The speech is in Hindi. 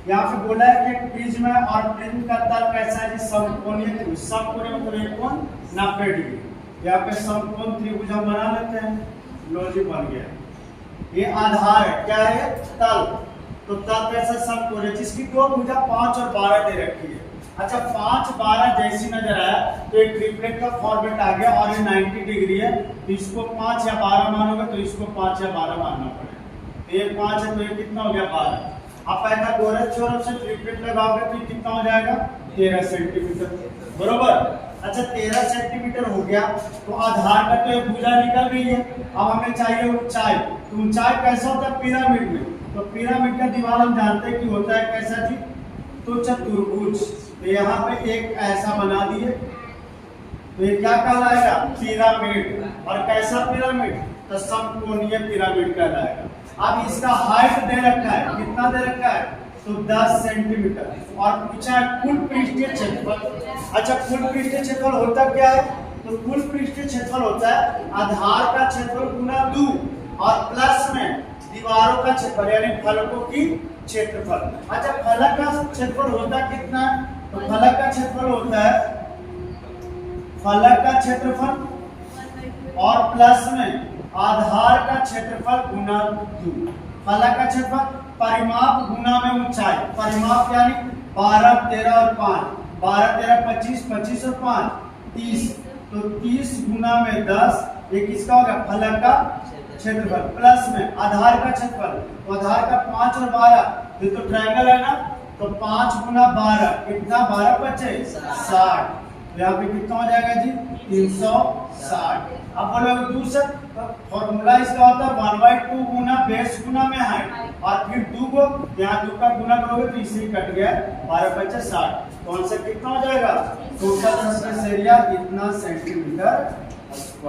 यहाँ पे बोला है कि एक प्रिज्म है और प्रिज्म का तल कैसा है जी, समकोणीय त्रिभुज। समकोणीय मतलब एक कोण 90 डिग्री। यहाँ पे समकोण त्रिभुज हम बना लेते हैं, लो जी बन गया। ये आधार है, क्या है तल, तो तल कैसा समकोणीय जिसकी दो भुजा 5 और 12 दे रखी है। अच्छा 5 12 जैसी नजर आया तो एक ट्रिपलेट का फॉर्मेट आ गया और ये 90 डिग्री है, तो इसको 5 या 12 मानोगे तो इसको 5 या 12 मानना पड़ेगा। तो ये 5 है तो ये कितना हो गया 12। आप पाइथागोरस थ्योरम से ट्रिपलेट लगाओगे तो कितना हो जाएगा 13 सेंटीमीटर, बरोबर। अच्छा 13 सेंटीमीटर हो गया तो आधार का तो एक भुजा निकल गई है। अब हमें चाहिए ऊंचाई, तो ऊंचाई कैसा होता है पिरामिड में, तो पिरामिड का दीवार हम जानते हैं कि होता है कैसा जी, तो चतुर्भुज। तो यहाँ पे एक ऐसा बना दिए तो ये क्या कहलाएगा पिरामिड। और कैसा पिरामिड, तो समकोणीय पिरामिड कहलाएगा। अब इसका हाइट दे रखा है, कितना दे रखा है, तो 10 सेंटीमीटर और पूछा है कुल पृष्ठीय क्षेत्रफल। अच्छा कुल पृष्ठीय क्षेत्रफल होता क्या है, तो कुल पृष्ठीय क्षेत्रफल होता है आधार का क्षेत्रफल गुना 2 और प्लस में दीवारों का क्षेत्रफल यानी फलकों की क्षेत्रफल। अच्छा फलक का क्षेत्रफल होता कितना है, तो फलक का क्षेत्रफल होता है फलक का क्षेत्रफल और प्लस में आधार का क्षेत्रफल गुना 2। फलक का क्षेत्रफल परिमाप गुना में ऊंचाई, परिमाप यानी 12 13 और 5, 12 13 25, 25 और 5 30, तो 30 गुना में 10, ये किसका होगा फलक का क्षेत्रफल प्लस में आधार का क्षेत्रफल, तो आधार का 5 और 12, ये तो ट्रायंगल है ना, तो 5 गुना 12 कितना 12 बचे 60, तो यहाँ पे कितना हो जाएगा जी 360। अब बोलो दूसरा फॉर्मूला इसका होता है 1/2 गुना बेस गुना में हाइट और फिर 2 को यहाँ 2 का गुना करोगे तो इससे कट गया 12 25 60, तो आंसर कितना हो जाएगा टोटल सरफेस एरिया इतना सेंटीमीटर